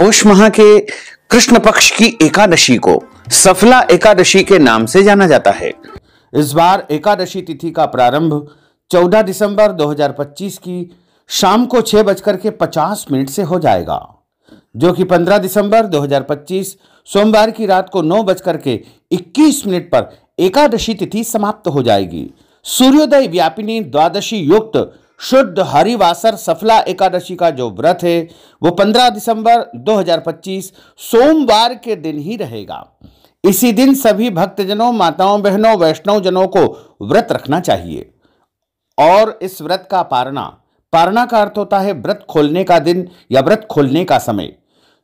पौष माह के कृष्ण पक्ष की एकादशी को सफला एकादशी के नाम से जाना जाता है। इस बार एकादशी तिथि का प्रारंभ 14 दिसंबर 2025 की शाम को 6:50 से हो जाएगा, जो कि 15 दिसंबर 2025 सोमवार की रात को 9:21 पर एकादशी तिथि समाप्त हो जाएगी। सूर्योदय व्यापिनी द्वादशी युक्त शुद्ध हरिवासर सफला एकादशी का जो व्रत है वो 15 दिसंबर 2025 सोमवार के दिन ही रहेगा। इसी दिन सभी भक्तजनों, माताओं, बहनों, वैष्णव जनों को व्रत रखना चाहिए। और इस व्रत का पारणा का अर्थ होता है व्रत खोलने का दिन या व्रत खोलने का समय,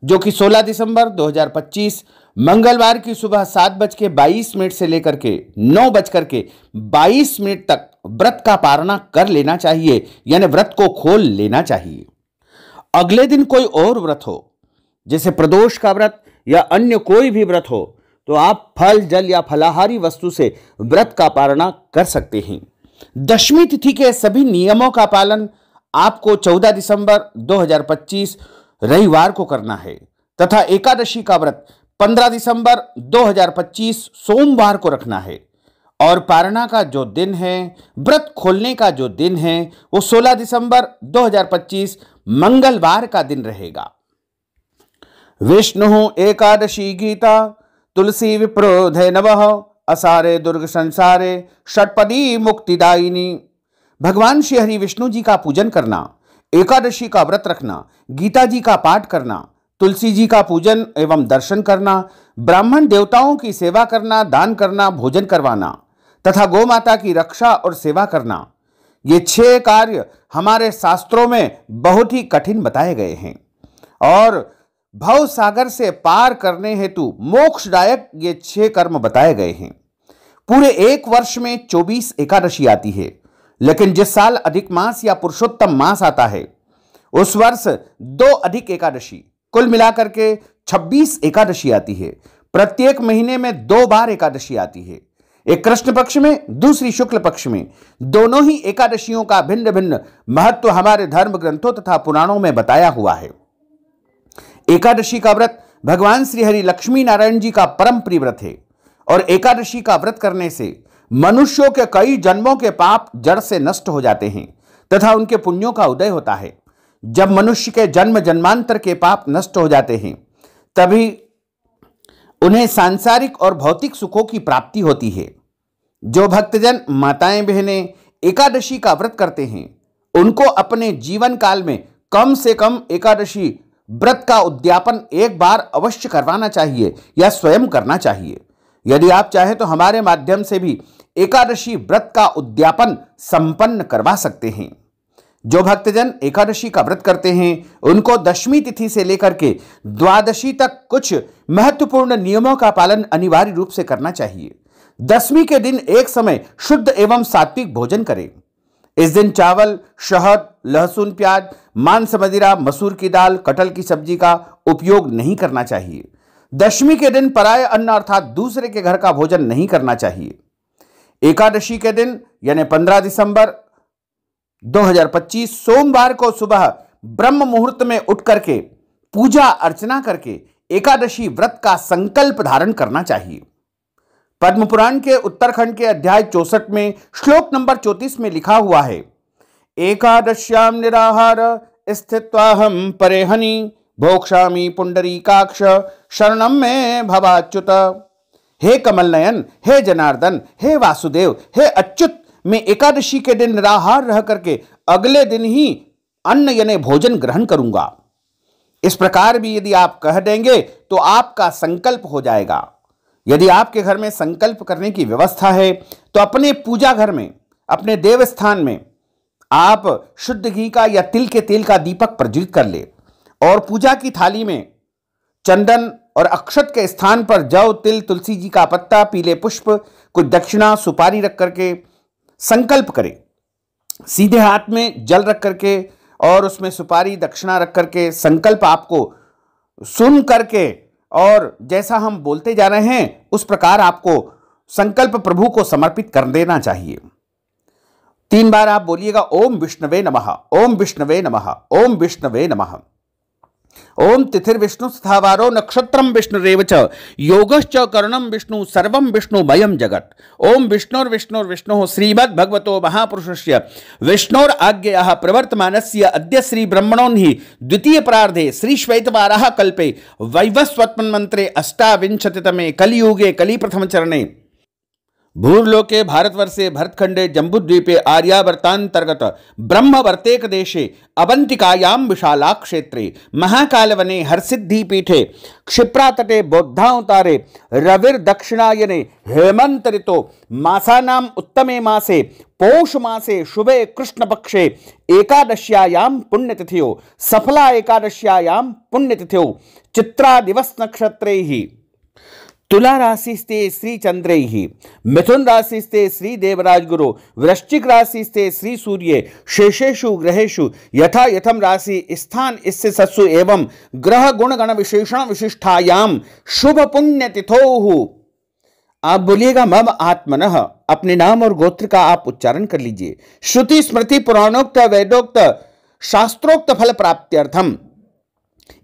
जो कि 16 दिसंबर 2025 मंगलवार की सुबह 7:22 से लेकर के 9:22 तक व्रत का पारणा कर लेना चाहिए, यानी व्रत को खोल लेना चाहिए। अगले दिन कोई और व्रत हो, जैसे प्रदोष का व्रत या अन्य कोई भी व्रत हो, तो आप फल, जल या फलाहारी वस्तु से व्रत का पारणा कर सकते हैं। दशमी तिथि के सभी नियमों का पालन आपको 14 दिसंबर 2025 रविवार को करना है तथा एकादशी का व्रत 15 दिसंबर 2025 सोमवार को रखना है। और पारणा का जो दिन है, व्रत खोलने का जो दिन है, वो 16 दिसंबर 2025 मंगलवार का दिन रहेगा। विष्णु एकादशी गीता तुलसी विप्रोधे नवः असारे दुर्ग संसारे षटपदी मुक्तिदायिनी। भगवान श्री हरि विष्णु जी का पूजन करना, एकादशी का व्रत रखना, गीता जी का पाठ करना, तुलसी जी का पूजन एवं दर्शन करना, ब्राह्मण देवताओं की सेवा करना, दान करना, भोजन करवाना तथा गौ माता की रक्षा और सेवा करना, ये 6 कार्य हमारे शास्त्रों में बहुत ही कठिन बताए गए हैं और भव सागर से पार करने हेतु मोक्षदायक ये 6 कर्म बताए गए हैं। पूरे एक वर्ष में 24 एकादशी आती है, लेकिन जिस साल अधिक मास या पुरुषोत्तम मास आता है उस वर्ष 2 अधिक एकादशी, कुल मिलाकर के 26 एकादशी आती है। प्रत्येक महीने में 2 बार एकादशी आती है, एक कृष्ण पक्ष में, दूसरी शुक्ल पक्ष में। दोनों ही एकादशियों का भिन्न भिन्न महत्व हमारे धर्म ग्रंथों तथा पुराणों में बताया हुआ है। एकादशी का व्रत भगवान श्री हरि लक्ष्मी नारायण जी का परम प्रिय व्रत है और एकादशी का व्रत करने से मनुष्यों के कई जन्मों के पाप जड़ से नष्ट हो जाते हैं तथा उनके पुण्यों का उदय होता है। जब मनुष्य के जन्म जन्मांतर के पाप नष्ट हो जाते हैं, तभी उन्हें सांसारिक और भौतिक सुखों की प्राप्ति होती है। जो भक्तजन, माताएं, बहनें एकादशी का व्रत करते हैं, उनको अपने जीवन काल में कम से कम एकादशी व्रत का उद्यापन एक बार अवश्य करवाना चाहिए या स्वयं करना चाहिए। यदि आप चाहें तो हमारे माध्यम से भी एकादशी व्रत का उद्यापन संपन्न करवा सकते हैं। जो भक्तजन एकादशी का व्रत करते हैं, उनको दशमी तिथि से लेकर के द्वादशी तक कुछ महत्वपूर्ण नियमों का पालन अनिवार्य रूप से करना चाहिए। दशमी के दिन एक समय शुद्ध एवं सात्विक भोजन करें। इस दिन चावल, शहद, लहसुन, प्याज, मांस, मदिरा, मसूर की दाल, कटहल की सब्जी का उपयोग नहीं करना चाहिए। दशमी के दिन पराय अन्न अर्थात दूसरे के घर का भोजन नहीं करना चाहिए। एकादशी के दिन यानी 15 दिसंबर 2025 सोमवार को सुबह ब्रह्म मुहूर्त में उठ करके पूजा अर्चना करके एकादशी व्रत का संकल्प धारण करना चाहिए। पद्म पुराण के उत्तरखंड के अध्याय 64 में श्लोक नंबर 34 में लिखा हुआ है, एकादश्याम निराहार स्थित्वाहम परेहनि भोक्षामि पुंडरीकाक्ष शरणम में भवाच्युत। हे कमल नयन, हे जनार्दन, हे वासुदेव, हे अच्युत, मैं एकादशी के दिन निराहार रह करके अगले दिन ही अन्न यानी भोजन ग्रहण करूंगा। इस प्रकार भी यदि आप कह देंगे तो आपका संकल्प हो जाएगा। यदि आपके घर में संकल्प करने की व्यवस्था है तो अपने पूजा घर में, अपने देव स्थान में आप शुद्ध घी का या तिल के तेल का दीपक प्रज्वलित कर ले और पूजा की थाली में चंदन और अक्षत के स्थान पर जौ, तिल, तुलसी जी का पत्ता, पीले पुष्प, कुछ दक्षिणा, सुपारी रख करके संकल्प करें। सीधे हाथ में जल रख करके और उसमें सुपारी, दक्षिणा रख करके संकल्प आपको सुन करके और जैसा हम बोलते जा रहे हैं उस प्रकार आपको संकल्प प्रभु को समर्पित कर देना चाहिए। 3 बार आप बोलिएगा, ओम विष्णवे नमः, ओम विष्णवे नमः, ओम विष्णवे नमः। ओम तिथिर्विष्णु स्थावारो नक्षत्रम विष्णुरेव च योगश्च करणम विष्णु सर्वम विष्णुमयं जगत्। ओम विष्णुर्विष्णुर्विष्णुः श्रीमद्भगवतो महापुरुषस्य विष्णोर आज्ञया प्रवर्तमानस्य अद्य श्री ब्रह्मणोन्हि द्वितीय प्रार्धे श्री श्वेतवाराह कल्पे वैवस्वत्मन् मंत्रे अष्टाविंशतितमे कलियुगे कलिप्रथम चरणे भूर्लोके भारतवर्षे भरतखंडे जम्बूद्वीपे आर्यावर्तांतर्गत ब्रह्मवर्तेक देशे अवंतिकायां विशाला क्षेत्रे महाकालवने हरसिद्धिपीठे क्षिप्रातटे बौद्धावतारे रविर्दक्षिणायने हेमंत ऋतो मासानाम् उत्तमे मासे पौष मासे शुभे कृष्णपक्षे एकादश्यायां पुण्यतिथ्यो सफला एकादश्यायां पुण्यतिथ्यो चित्रा दिवस नक्षत्रैः तुला राशिस्ते श्री चंद्रैः मिथुन राशिस्ते श्री देवराज गुरु वृश्चिक राशिस्ते श्री सूर्य शेषेषु ग्रहेषु यथा यथम राशि स्थान इससे सत्सु एवं ग्रह गुण गण विशेषण विशिष्टायाम शुभ पुण्य तिथोः। आप बोलिएगा मम आत्मनः, अपने नाम और गोत्र का आप उच्चारण कर लीजिए। श्रुति स्मृति पुराणोक्त वेदोक्त शास्त्रोक्त फल प्राप्त्यर्थम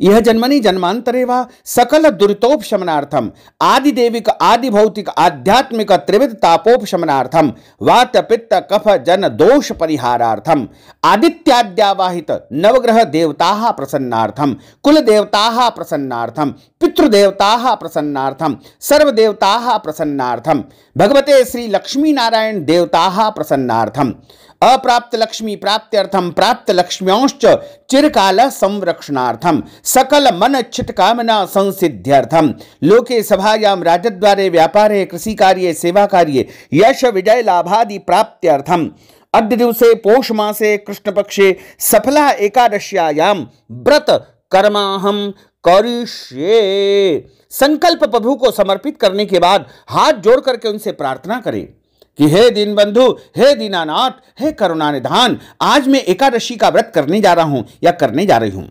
यह जन्मनि जन्मांतरे वा सकल दुरितोपशमनार्थम आदिदेविक आदि भौतिक आध्यात्मिक त्रिविध तापोपशमनार्थम वात पित्त कफ जन दोष परिहारार्थम आदित्याद्यावाहित नवग्रह देवताः प्रसन्नार्थम कुल देवताः प्रसन्नार्थम पितृदेवताः प्रसन्नार्थम सर्वदेवताः प्रसन्नार्थम भगवते श्री लक्ष्मी नारायण देवताः प्रसन्नार्थम अप्राप्त लक्ष्मी प्राप्त्यर्थम प्राप्त लक्ष्म्योश्च चिरकाल संरक्षणार्थम सकल मन इच्छित कामना संसिद्ध्यर्थम लोके सभायां राजद्वारे व्यापारे कृषि कार्ये सेवा कार्ये यश विजय लाभादि प्राप्त्यर्थम अद्य दिवसे पौष मासे कृष्ण पक्षे सफला एकादश्यायां व्रत कर्माहम करिष्ये। संकल्प प्रभु को समर्पित करने के बाद हाथ जोड़ करके उनसे प्रार्थना करें कि हे दीनबंधु, हे दीनानाथ, हे करुणानिधान, आज मैं एकादशी का व्रत करने जा रहा हूं या करने जा रही हूं।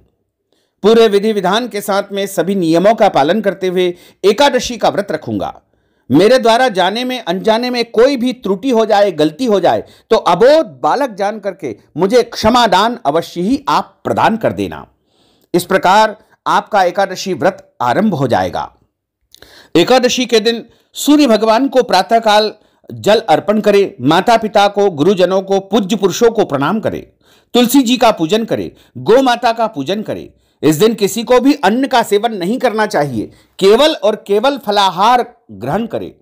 पूरे विधि विधान के साथ में सभी नियमों का पालन करते हुए एकादशी का व्रत रखूंगा। मेरे द्वारा जाने में अनजाने में कोई भी त्रुटि हो जाए, गलती हो जाए तो अबोध बालक जान करके मुझे क्षमादान अवश्य ही आप प्रदान कर देना। इस प्रकार आपका एकादशी व्रत आरंभ हो जाएगा। एकादशी के दिन सूर्य भगवान को प्रातःकाल जल अर्पण करें, माता पिता को, गुरुजनों को, पूज्य पुरुषों को प्रणाम करें, तुलसी जी का पूजन करें, गौ माता का पूजन करें। इस दिन किसी को भी अन्न का सेवन नहीं करना चाहिए, केवल और केवल फलाहार ग्रहण करें।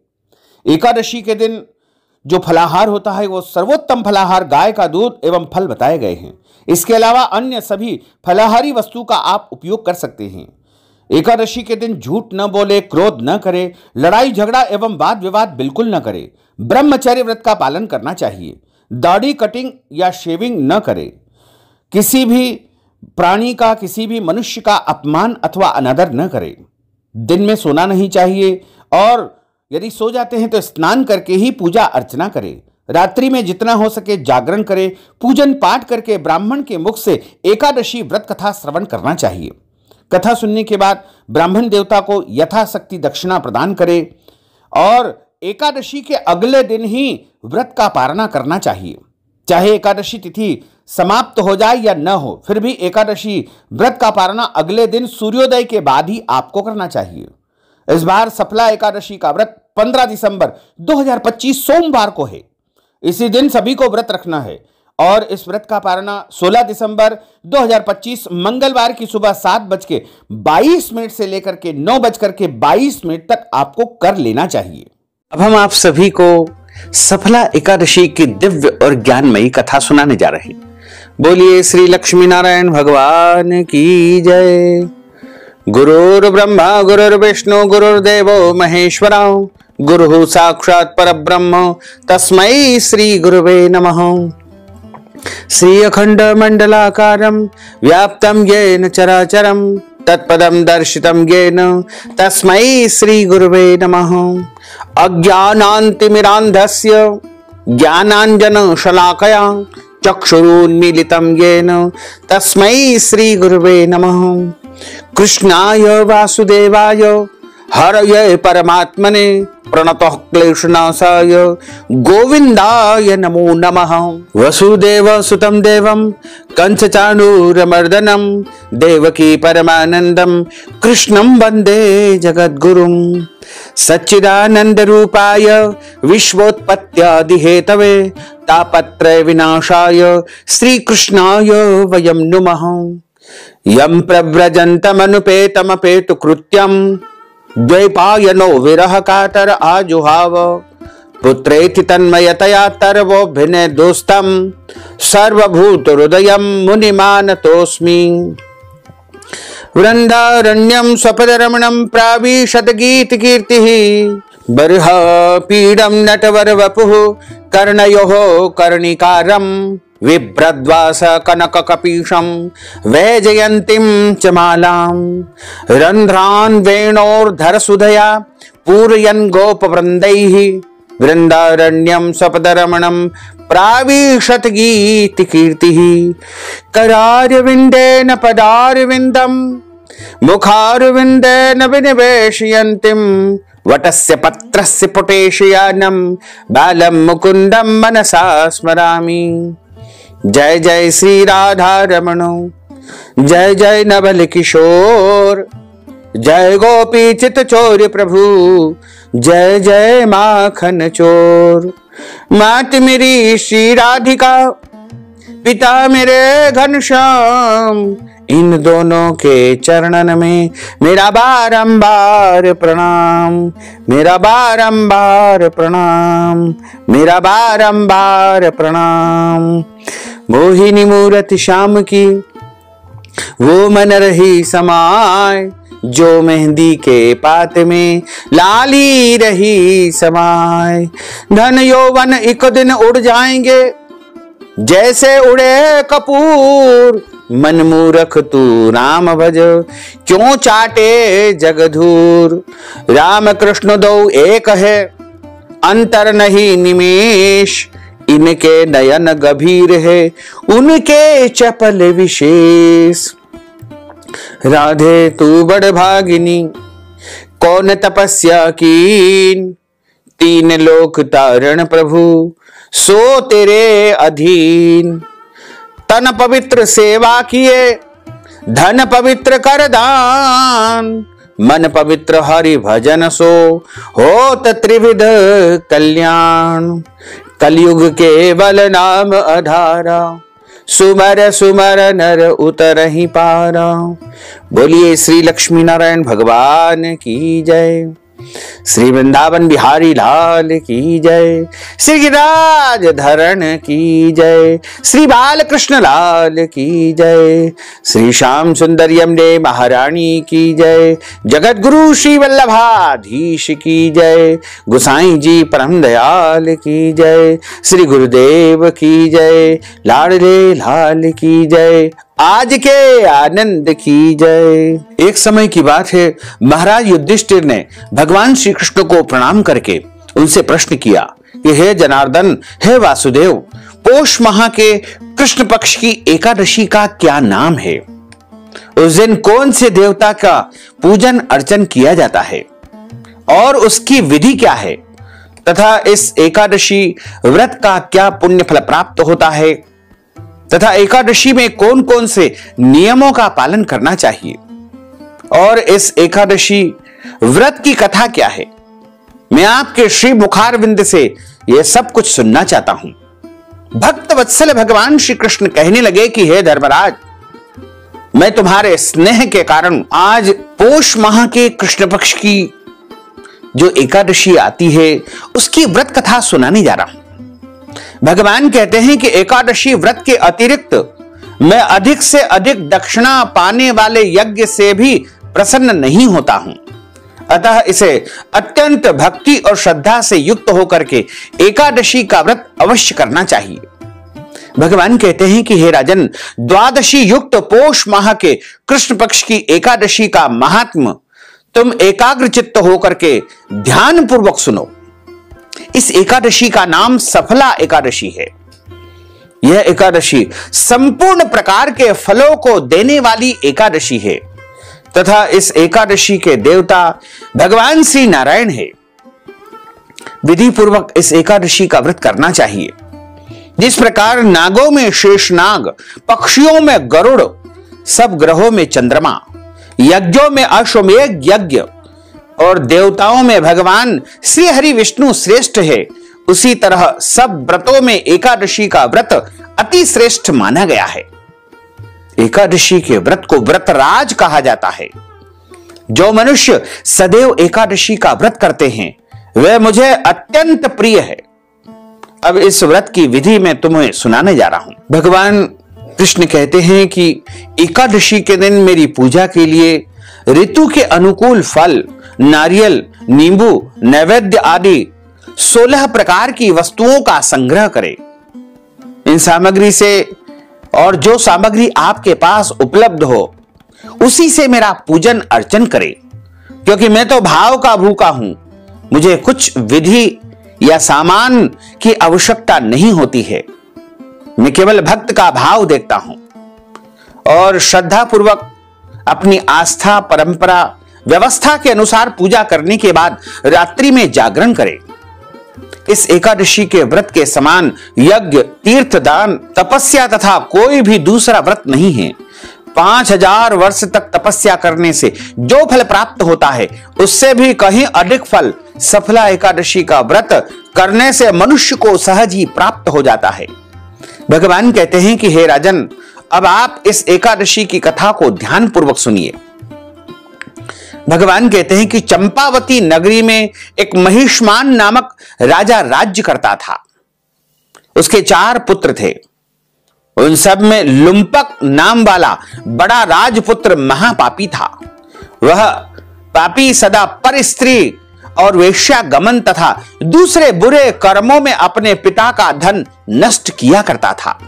एकादशी के दिन जो फलाहार होता है वो सर्वोत्तम फलाहार गाय का दूध एवं फल बताए गए हैं। इसके अलावा अन्य सभी फलाहारी वस्तु का आप उपयोग कर सकते हैं। एकादशी के दिन झूठ न बोले, क्रोध न करे, लड़ाई झगड़ा एवं वाद विवाद बिल्कुल न करे, ब्रह्मचर्य व्रत का पालन करना चाहिए, दाढ़ी कटिंग या शेविंग न करे, किसी भी प्राणी का, किसी भी मनुष्य का अपमान अथवा अनादर न करे, दिन में सोना नहीं चाहिए और यदि सो जाते हैं तो स्नान करके ही पूजा अर्चना करें। रात्रि में जितना हो सके जागरण करें, पूजन पाठ करके ब्राह्मण के मुख से एकादशी व्रत कथा श्रवण करना चाहिए। कथा सुनने के बाद ब्राह्मण देवता को यथाशक्ति दक्षिणा प्रदान करें और एकादशी के अगले दिन ही व्रत का पारणा करना चाहिए। चाहे एकादशी तिथि समाप्त हो जाए या न हो, फिर भी एकादशी व्रत का पारणा अगले दिन सूर्योदय के बाद ही आपको करना चाहिए। इस बार सफला एकादशी का व्रत 15 दिसंबर 2025 सोमवार को है। इसी दिन सभी को व्रत रखना है और इस व्रत का पारणा 16 दिसंबर 2025 मंगलवार की सुबह 7:22 से लेकर के 9:22 तक आपको कर लेना चाहिए। अब हम आप सभी को सफला एकादशी की दिव्य और ज्ञानमयी कथा सुनाने जा रहे हैं। बोलिए श्री लक्ष्मी नारायण भगवान की जय। गुरुर् ब्रह्मा गुरुर्विष्णु गुरुर्देवो महेश्वरा गुरुः साक्षात् परब्रह्म तस्मै श्री गुरुवे नमः। श्री अखंड मंडलाकारं व्याप्तं येन चराचरं तत्पदं दर्शितं येन तस्मै श्री गुरुवे नमः। अज्ञानान्तिमिरान्धस्य ज्ञानाञ्जन शलाकया चक्षुरुन्मीलितं येन तस्मै श्री गुरुवे नमः। कृष्णाय वासुदेवाय हरये परमात्मने प्रणतः क्लेशनाशाय गोविंदाय नमो नमः। वसुदेव सुतं देवं कंसचाणूरमर्दनं देवकी परमानंदं कृष्णं वंदे जगद्गुरुं। सच्चिदानंद रूपाय विश्वोत्पत्त्यादि हेतवे तापत्रय विनाशाय श्री कृष्णाय वयं नुमः। यं प्रव्रजन्तमनुपेतमपेतु कृत्यं द्वैपायनो विरह कातर आजुहाव। पुत्रेति तन्मयतया तरवोभिने दोस्तं सर्वभूत हृदयं मुनिमानतोऽस्मि। वृन्दारण्यं स्वपदरमणं प्राविशत गीत कीर्तिः बर्ह पीडं नटवर वपुः कर्णयोः कर्णिकारं विभ्रद्वास कनक कपीशं वैजयन्तीं च मालां। रन्ध्रान् वेणोर्धर सुधया पूरयन् गोपवृन्दैः वृन्दारण्यं स्वपदरमणं प्राविशत गीत कीर्तिः। करारविन्देन पदारविन्दं मुखारविन्देन विनिवेशयन्तीं वटस्य पत्रस्य पुटेशयानं बालं मुकुन्दं मनसा स्मरामि। जय जय श्री राधा रमणो, जय जय नवल किशोर, जय गोपी चित चोर प्रभु, जय जय माखन चोर। मात मेरी श्री राधिका, पिता मेरे घनश्याम, इन दोनों के चरणन में मेरा बारंबार प्रणाम, मेरा बारंबार प्रणाम, मेरा बारंबार प्रणाम। मोहिनी मूरति श्याम की वो मन रही समाय, जो मेहंदी के पात में लाली रही समाय। धन यौवन एक दिन उड़ जाएंगे जैसे उड़े कपूर, मन मूरख तू राम भज क्यों चाटे जगधूर। राम कृष्ण दो एक है अंतर नहीं निमेष, इनके नयन गभीर है उनके चपल विशेष। राधे तू बड़ भागिनी कौन तपस्या कीन, तीन लोक तारण प्रभु सो तेरे अधीन। तन पवित्र सेवा किए धन पवित्र कर दान, मन पवित्र हरि भजन सो होत त्रिविध कल्याण। कलयुग केवल नाम आधारा, सुमर सुमर नर उतरहि पारा। बोलिए श्री लक्ष्मी नारायण भगवान की जय, श्री वृंदावन बिहारी लाल की जय, श्री गिरिराज धरण की जय, श्री बालकृष्ण लाल की जय, श्री श्याम सुंदर यमुने महारानी की जय, जगत गुरु श्री वल्लभाधीश की जय, गोसाई जी परम दयाल की जय, श्री गुरुदेव की जय, लाडले लाल की जय, आज के आनंद की जय। एक समय की बात है, महाराज युधिष्ठिर ने भगवान श्री कृष्ण को प्रणाम करके उनसे प्रश्न किया कि हे जनार्दन, हे वासुदेव, पौष माह के कृष्ण पक्ष की एकादशी का क्या नाम है? उस दिन कौन से देवता का पूजन अर्चन किया जाता है और उसकी विधि क्या है, तथा इस एकादशी व्रत का क्या पुण्य फल प्राप्त होता है, तथा एकादशी में कौन कौन से नियमों का पालन करना चाहिए, और इस एकादशी व्रत की कथा क्या है, मैं आपके श्री मुखारविंद से यह सब कुछ सुनना चाहता हूं। भक्त वत्सल भगवान श्री कृष्ण कहने लगे कि हे धर्मराज, मैं तुम्हारे स्नेह के कारण आज पौष माह के कृष्ण पक्ष की जो एकादशी आती है उसकी व्रत कथा सुनाने जा रहा हूं। भगवान कहते हैं कि एकादशी व्रत के अतिरिक्त मैं अधिक से अधिक दक्षिणा पाने वाले यज्ञ से भी प्रसन्न नहीं होता हूं, अतः इसे अत्यंत भक्ति और श्रद्धा से युक्त होकर के एकादशी का व्रत अवश्य करना चाहिए। भगवान कहते हैं कि हे राजन, द्वादशी युक्त पौष माह के कृष्ण पक्ष की एकादशी का महात्म तुम एकाग्र चित्त होकर के ध्यान पूर्वक सुनो। इस एकादशी का नाम सफला एकादशी है। यह एकादशी संपूर्ण प्रकार के फलों को देने वाली एकादशी है तथा इस एकादशी के देवता भगवान श्री नारायण है। विधि पूर्वक इस एकादशी का व्रत करना चाहिए। जिस प्रकार नागों में शेषनाग, पक्षियों में गरुड़, सब ग्रहों में चंद्रमा, यज्ञों में अश्वमेध यज्ञ और देवताओं में भगवान श्री हरि विष्णु श्रेष्ठ है, उसी तरह सब व्रतों में एकादशी का व्रत अति श्रेष्ठ माना गया है। एकादशी के व्रत को व्रतराज कहा जाता है। जो मनुष्य सदैव एकादशी का व्रत करते हैं वह मुझे अत्यंत प्रिय है। अब इस व्रत की विधि मैं तुम्हें सुनाने जा रहा हूं। भगवान कृष्ण कहते हैं कि एकादशी के दिन मेरी पूजा के लिए ऋतु के अनुकूल फल, नारियल, नींबू, नैवेद्य आदि 16 प्रकार की वस्तुओं का संग्रह करें। इन सामग्री से और जो सामग्री आपके पास उपलब्ध हो उसी से मेरा पूजन अर्चन करें, क्योंकि मैं तो भाव का भूखा हूं। मुझे कुछ विधि या सामान की आवश्यकता नहीं होती है। मैं केवल भक्त का भाव देखता हूं और श्रद्धा पूर्वक अपनी आस्था, परंपरा, व्यवस्था के अनुसार पूजा करने के बाद रात्रि में जागरण करें। इस एकादशी के व्रत के समान यज्ञ, तीर्थ, दान, तपस्या तथा कोई भी दूसरा व्रत नहीं है। 5000 वर्ष तक तपस्या करने से जो फल प्राप्त होता है उससे भी कहीं अधिक फल सफला एकादशी का व्रत करने से मनुष्य को सहज ही प्राप्त हो जाता है। भगवान कहते हैं कि हे राजन, अब आप इस एकादशी की कथा को ध्यान पूर्वक सुनिए। भगवान कहते हैं कि चंपावती नगरी में एक महिष्मान नामक राजा राज्य करता था। उसके 4 पुत्र थे। उन सब में लुम्पक नाम वाला बड़ा राजपुत्र महापापी था। वह पापी सदा पर स्त्री और वेश्यागमन तथा दूसरे बुरे कर्मों में अपने पिता का धन नष्ट किया करता था।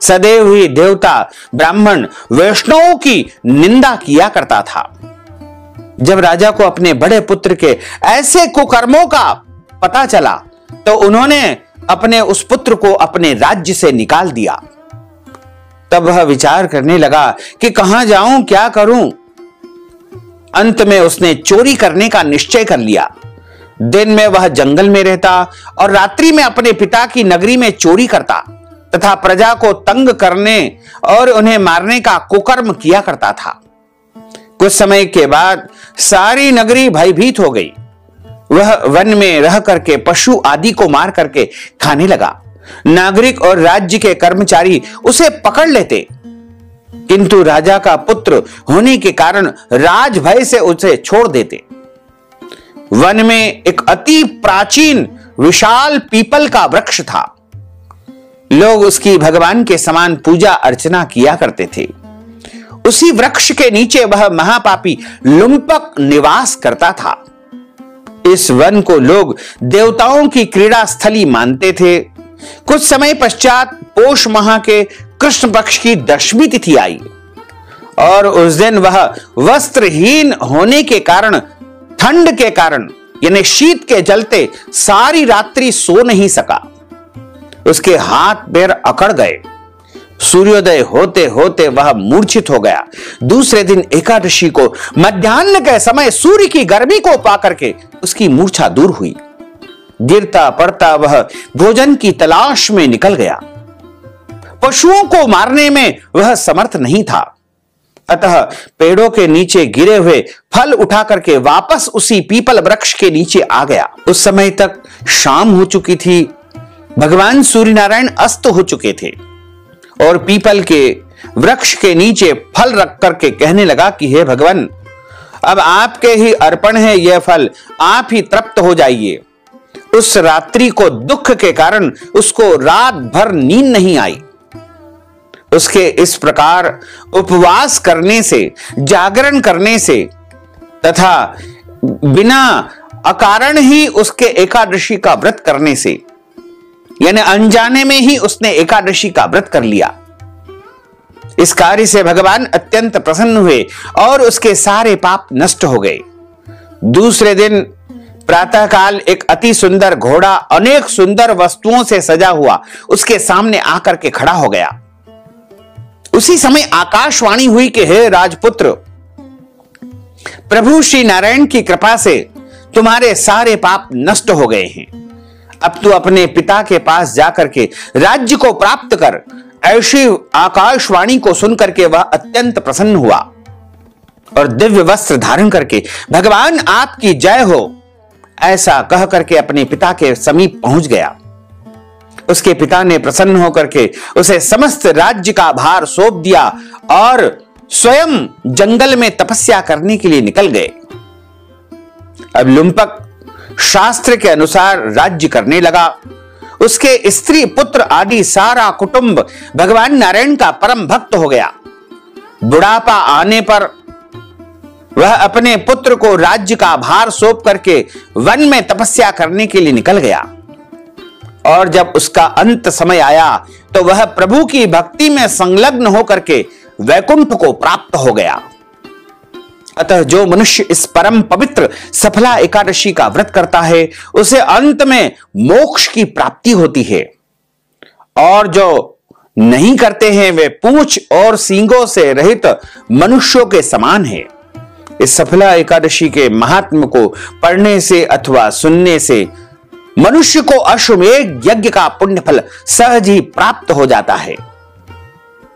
सदैव ही देवता, ब्राह्मण, वैष्णवों की निंदा किया करता था। जब राजा को अपने बड़े पुत्र के ऐसे कुकर्मों का पता चला तो उन्होंने अपने उस पुत्र को अपने राज्य से निकाल दिया। तब वह विचार करने लगा कि कहां जाऊं, क्या करूं। अंत में उसने चोरी करने का निश्चय कर लिया। दिन में वह जंगल में रहता और रात्रि में अपने पिता की नगरी में चोरी करता तथा प्रजा को तंग करने और उन्हें मारने का कुकर्म किया करता था। कुछ समय के बाद सारी नगरी भयभीत हो गई। वह वन में रह करके पशु आदि को मार करके खाने लगा। नागरिक और राज्य के कर्मचारी उसे पकड़ लेते, किंतु राजा का पुत्र होने के कारण राज भय से उसे छोड़ देते। वन में एक अति प्राचीन विशाल पीपल का वृक्ष था। लोग उसकी भगवान के समान पूजा अर्चना किया करते थे। उसी वृक्ष के नीचे वह महापापी लुम्पक निवास करता था। इस वन को लोग देवताओं की क्रीड़ा स्थली मानते थे। कुछ समय पश्चात पोष माह के कृष्ण पक्ष की 10वीं तिथि आई और उस दिन वह वस्त्रहीन होने के कारण, ठंड के कारण यानी शीत के चलते सारी रात्रि सो नहीं सका। उसके हाथ पैर अकड़ गए। सूर्योदय होते होते वह मूर्छित हो गया। दूसरे दिन एकादशी को मध्याह्न के समय सूर्य की गर्मी को पाकर के उसकी मूर्छा दूर हुई। गिरता पड़ता वह भोजन की तलाश में निकल गया। पशुओं को मारने में वह समर्थ नहीं था, अतः पेड़ों के नीचे गिरे हुए फल उठा करके वापस उसी पीपल वृक्ष के नीचे आ गया। उस समय तक शाम हो चुकी थी। भगवान सूर्य नारायण अस्त हो चुके थे और पीपल के वृक्ष के नीचे फल रख करके कहने लगा कि हे भगवान, अब आपके ही अर्पण है यह फल, आप ही तृप्त हो जाइए। उस रात्रि को दुख के कारण उसको रात भर नींद नहीं आई। उसके इस प्रकार उपवास करने से, जागरण करने से तथा बिना अकारण ही उसके एकादशी का व्रत करने से, यानी अनजाने में ही उसने एकादशी का व्रत कर लिया। इस कार्य से भगवान अत्यंत प्रसन्न हुए और उसके सारे पाप नष्ट हो गए। दूसरे दिन प्रातःकाल एक अति सुंदर घोड़ा अनेक सुंदर वस्तुओं से सजा हुआ उसके सामने आकर के खड़ा हो गया। उसी समय आकाशवाणी हुई कि हे राजपुत्र, प्रभु श्री नारायण की कृपा से तुम्हारे सारे पाप नष्ट हो गए हैं। अब तू अपने पिता के पास जाकर के राज्य को प्राप्त कर। ऐसी आकाशवाणी को सुनकर के वह अत्यंत प्रसन्न हुआ और दिव्य वस्त्र धारण करके भगवान आपकी जय हो ऐसा कह करके अपने पिता के समीप पहुंच गया। उसके पिता ने प्रसन्न होकर के उसे समस्त राज्य का भार सौंप दिया और स्वयं जंगल में तपस्या करने के लिए निकल गए। अब लुम्पक शास्त्र के अनुसार राज्य करने लगा। उसके स्त्री पुत्र आदि सारा कुटुंब भगवान नारायण का परम भक्त हो गया। बुढ़ापा आने पर वह अपने पुत्र को राज्य का भार सौंप करके वन में तपस्या करने के लिए निकल गया। और जब उसका अंत समय आया तो वह प्रभु की भक्ति में संलग्न होकर के वैकुंठ को प्राप्त हो गया। अतः जो मनुष्य इस परम पवित्र सफला एकादशी का व्रत करता है उसे अंत में मोक्ष की प्राप्ति होती है, और जो नहीं करते हैं वे पूंछ और सींगों से रहित मनुष्यों के समान है। इस सफला एकादशी के महात्म्य को पढ़ने से अथवा सुनने से मनुष्य को अश्वमेध यज्ञ का पुण्य फल सहज ही प्राप्त हो जाता है।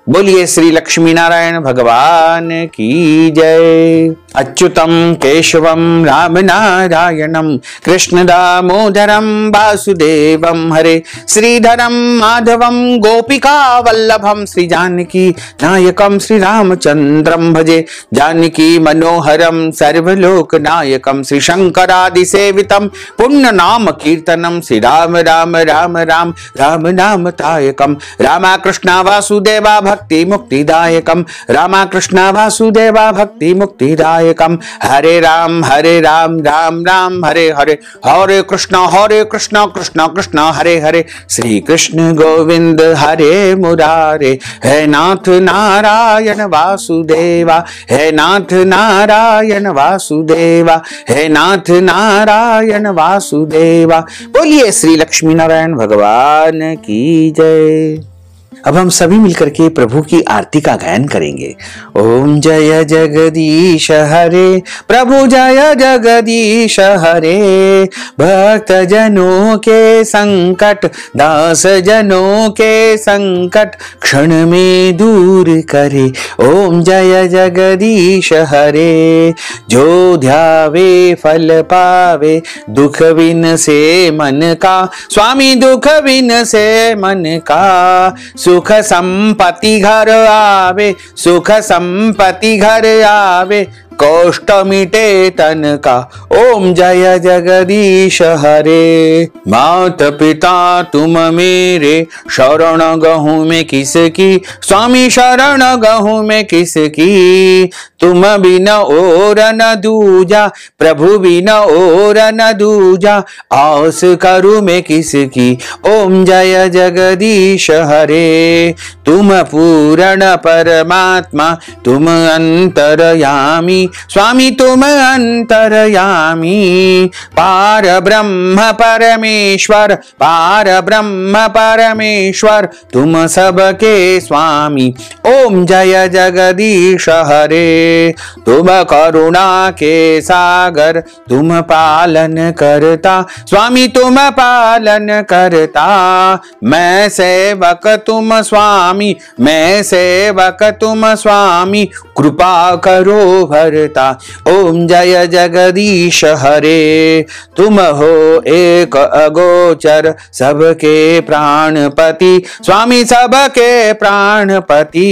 बोलिए श्री लक्ष्मी नारायण भगवान की जय। अच्युतम केशवम राम नारायणम कृष्ण दामोदरम वासुदेवम हरे श्रीधरम माधवम गोपिका वल्लभम श्री जानकी नायकम श्री रामचंद्रम भजे जानकी मनोहरम सर्वलोक नायकम श्री शंकरादि सेवितम पुण्य नाम कीर्तनम श्री राम राम राम राम राम नाम तायकम रामा कृष्णा वासुदेवा भक्ति मुक्तिदायकम रामा कृष्णा वासुदेवा भक्ति मुक्तिदायकम हरे राम राम राम हरे हरे हरे कृष्ण कृष्ण कृष्ण हरे हरे श्री कृष्ण गोविंद हरे मुरारे हे नाथ नारायण वासुदेवा हे नाथ नारायण वासुदेवा हे नाथ नारायण वासुदेवा। बोलिए श्री लक्ष्मी नारायण भगवान की जय। अब हम सभी मिलकर के प्रभु की आरती का गायन करेंगे। ओम जय जगदीश हरे प्रभु जय जगदीश हरे भक्त जनों के संकट दास जनों के संकट क्षण में दूर करे। ओम जय जगदीश हरे जो ध्यावे फल पावे दुख बिन से मन का स्वामी दुख बिन से मन का सुख संपत्ति घर आवे सुख संपत्ति घर आवे कष्ट मिटे तन का। ओम जय जगदीश हरे माता पिता तुम मेरे शरण गहूं में किसकी स्वामी शरण गहूं में किसकी तुम बिना और न दूजा प्रभु बिना और न दूजा आस करूं मैं किसकी। ओम जय जगदीश हरे तुम पूर्ण परमात्मा तुम अंतरयामी स्वामी तुम अंतरयामी पार ब्रह्म परमेश्वर पार ब्रह्म परमेश्वर तुम सबके स्वामी। ओम जय जगदीश हरे तुम करुणा के सागर तुम पालन करता स्वामी तुम पालन करता मैं सेवक तुम स्वामी मैं सेवक तुम स्वामी कृपा करो भरता। ओम जय जगदीश हरे तुम हो एक अगोचर सबके प्राणपति स्वामी सबके प्राणपति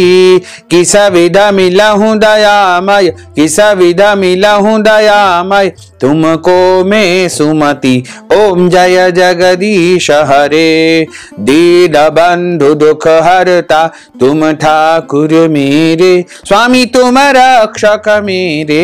किस विध मिलहूं दयामय किस विध मिलहूं दयामय तुमको मैं सुमति। ओम जय जगदीश हरे दीन बंधु दुख हरता तुम ठाकुर मेरे स्वामी तुम रक्षक मेरे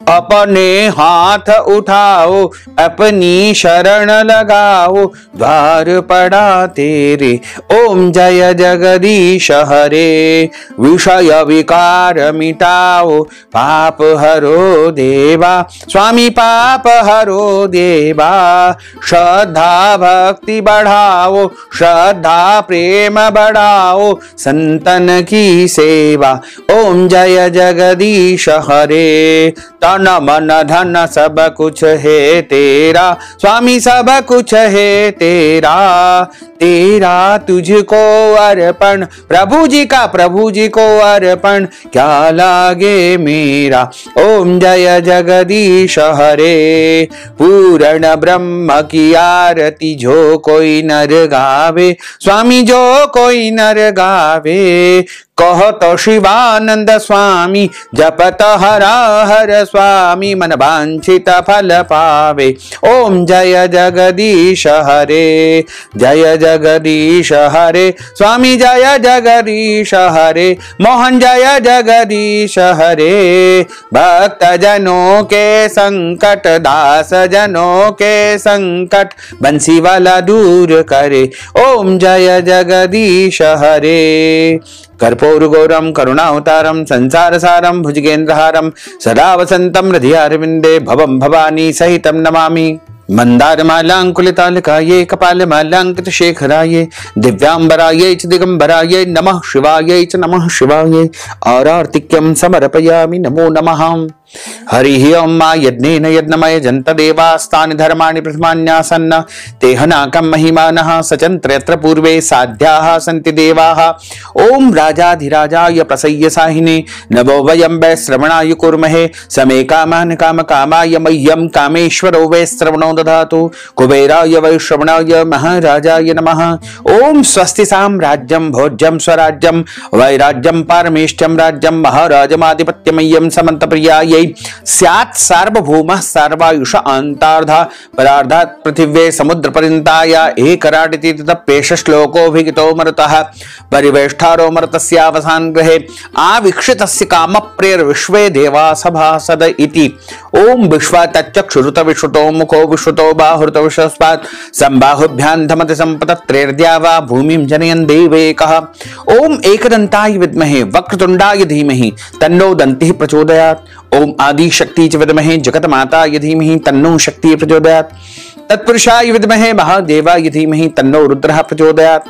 अपने हाथ उठाओ अपनी शरण लगाओ द्वार पड़ा तेरे। ओम जय जगदीश हरे विषय विकार मिटाओ पाप हरो देवा स्वामी पाप हरो देवा श्रद्धा भक्ति बढ़ाओ श्रद्धा प्रेम बढ़ाओ संतन की सेवा। ओम जय जगदीश हरे, तन मन धन सब कुछ है तेरा, स्वामी सब कुछ है तेरा, तेरा तुझको अर्पण, प्रभु जी को अर्पण, क्या लागे मेरा। ओम जय जगदीश हरे, पूर्ण ब्रह्म की आरती जो कोई नर गावे, स्वामी जो कोई नर गावे, कहत शिवानंद स्वामी, जपत हरा हर स्वामी, मन वांछित फल पावे। ओम जय जगदीश हरे, जय जगदीश हरे, स्वामी जय जगदीश हरे, मोहन जय जगदीश हरे, भक्त जनों के संकट, दास जनों के संकट, बंसी वाला दूर करे। ओम जय जगदीश हरे, कर्पूरगौरम करुणावतारम संसार सारम भुजगेन्द्रहारम सदा वसंतम हृदयारविंदे भवम भवानी सहितम नमामि। मंदारमालांकुलितालकाये कपालमालांकित शेखराये दिव्यांबराये च दिगंबराये नमः शिवाये च नमः शिवाये। आरार्तिक्यं समर्पयामि नमो नमः। हरि ओम मा यज्ञेन यज्ञमय जंत देवास्तानि धर्माणि प्रथमान्यासन्न तेहनाकं महिमानः सचन्त्रयत्र पूर्वे साध्याः सन्ति देवाः। ओम राजाधिराजाय प्रसय्यसाहिने नवो वयं वै श्रवणाय कुर्महे समे कामान् कामकामाय मह्यं कामेश्वरो वै श्रवणो दधातु कुबेराय वै श्रवणाय महाराजाय नमः। ओम स्वस्ति साम्राज्यं भोज्यं स्वराज्यं वैराज्यं पारमेष्ठ्यं राज्यं महाराजमाधिपत्यमय्यं समन्तप्रियाय स्यात् सार्वभौमः सर्वायुष अंतार्धा परार्धात् पृथिव्ये समुद्र पर्यन्ताया एकराटिति तप्येष श्लोकोऽभिहितो मरुतः परिवेष्टारो मरुतस्यावसान ग्रहे आवीक्षितस्य कामप्रियर्विश्वे देवा सभासद इति। ओम विश्वातच्चक्षुरुत विश्रुतो मुखो विश्रुतो बाहुरुत विश्वस्पात् संबाहुभ्यां धमति संपतत्रेर्द्या वा भूमिं जनयन् देवैकः। ओम एकदन्ताय विद्महे वक्रतुण्डाय धीमहि तन्नो दन्तिः प्रचोदयात्। ओम आदि शक्ति च विद्महे जगत माताय धीमहि तन्नो शक्तिः प्रचोदयात्। तत्पुरुषाय विद्महे महादेवाय धीमहि तन्नो रुद्रः प्रचोदयात्।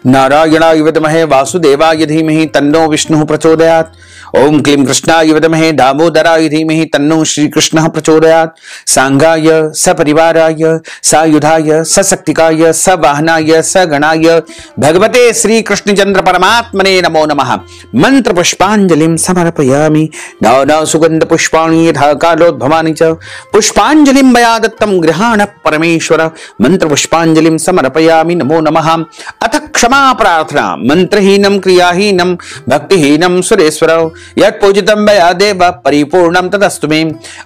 नारायणाय विद्महे वासुदेवाय धीमहि तन्नो विष्णुः प्रचोदयात्। ओम क्लीं कृष्णाय विद्महे दामोदराय धीमहि तन्नो श्रीकृष्णः प्रचोदयात्। सांगाय सपरिवाराय सायुधाय सशक्तिकाय सवाहनाय सगणाय भगवते श्री कृष्णचंद्र परमात्मने नमो नमः। मंत्र पुष्पांजलिं समर्पयामि नाना सुगंध पुष्पाणि यथा कालोद्भवानि च पुष्पांजलिं मया दत्तं गृहाण परमेश्वर। मंत्र पुष्पांजलिं समर्पयामि नमो नमः। अथ क्षमा प्रार्थना मंत्रहीनं क्रियाहीनं भक्तिहीनं सुरेश्वर यत् पूजितं मया देव परिपूर्णं तदस्तु मे।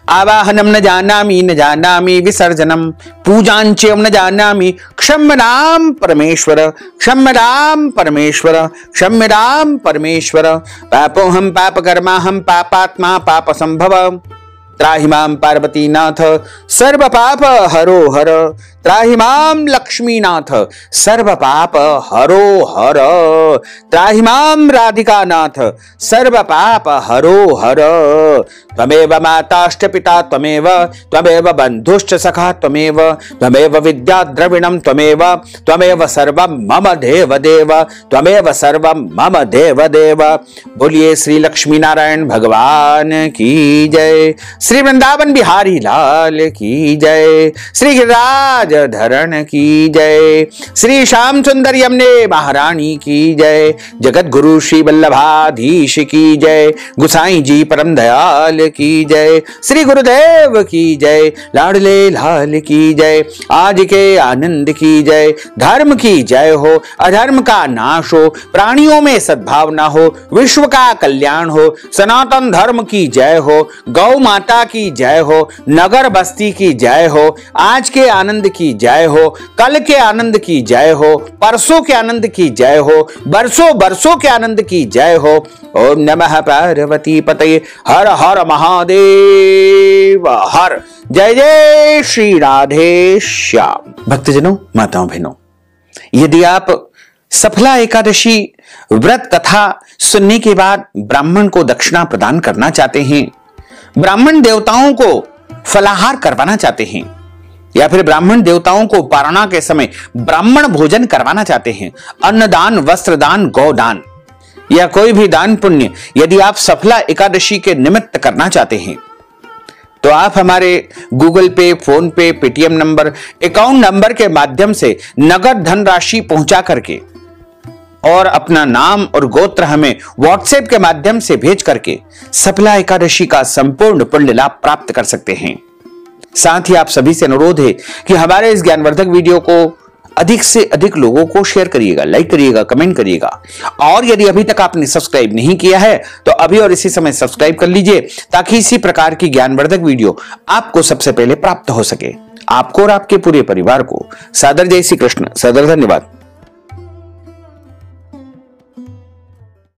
आवाहनं न जानामि विसर्जनं पूजाञ्चयं न जानामि क्षम्यतां परमेश्वर क्षम्यतां परमेश्वर क्षम्यतां परमेश्वर। पापोऽहं पापकर्माहं पापात्मा पापसंभव त्राहि मां पार्वतीनाथ सर्व पाप हरो हर। त्राहि मां लक्ष्मीनाथ सर्व पाप हरो हर। त्राहि मां राधिकानाथ सर्व पाप हरो हर। त्वमेव माताश्च पिता त्वमेव बन्धुश्च सखा त्वमेव विद्या द्रविणं त्वमेव सर्वं मम देव देव त्वमेव सर्वं मम देव देव। बोलिए श्री लक्ष्मी नारायण भगवान की जय। श्री वृंदावन बिहारी लाल की जय। श्री गिरिराज धरण की जय। श्री श्याम सुंदर यमुने महारानी की जय। जगत गुरु श्री वल्लभाधीश की जय। गुसाई जी परम दयाल की जय। श्री गुरुदेव की जय। लाडले लाल की जय। आज के आनंद की जय। धर्म की जय हो अधर्म का नाश हो प्राणियों में सद्भावना हो विश्व का कल्याण हो। सनातन धर्म की जय हो गौ माता की जय हो नगर बस्ती की जय हो। आज के आनंद की जय हो कल के आनंद की जय हो परसों के आनंद की जय हो बरसों बरसों के आनंद की जय हो। ओम नमः पार्वती पतये हर हर महादेव हर। जय जय श्री राधे श्याम। भक्तजनों माताओं बहनों यदि आप सफला एकादशी व्रत कथा सुनने के बाद ब्राह्मण को दक्षिणा प्रदान करना चाहते हैं ब्राह्मण देवताओं को फलाहार करवाना चाहते हैं या फिर ब्राह्मण देवताओं को पारणा के समय ब्राह्मण भोजन करवाना चाहते हैं अन्नदान वस्त्रदान गौदान या कोई भी दान पुण्य यदि आप सफला एकादशी के निमित्त करना चाहते हैं तो आप हमारे गूगल पे, फोन पे, पेटीएम नंबर, अकाउंट नंबर के माध्यम से नगद धनराशि पहुंचा करके और अपना नाम और गोत्र हमें व्हाट्सएप के माध्यम से भेज करके सफला एकादशी का संपूर्ण पुण्य लाभ प्राप्त कर सकते हैं। साथ ही आप सभी से अनुरोध है कि हमारे इस ज्ञानवर्धक वीडियो को अधिक से अधिक लोगों को शेयर करिएगा, लाइक करिएगा, कमेंट करिएगा। और यदि अभी तक आपने सब्सक्राइब नहीं किया है तो अभी और इसी समय सब्सक्राइब कर लीजिए, ताकि इसी प्रकार की ज्ञानवर्धक वीडियो आपको सबसे पहले प्राप्त हो सके। आपको और आपके पूरे परिवार को सादर जय श्री कृष्ण, सादर धन्यवाद।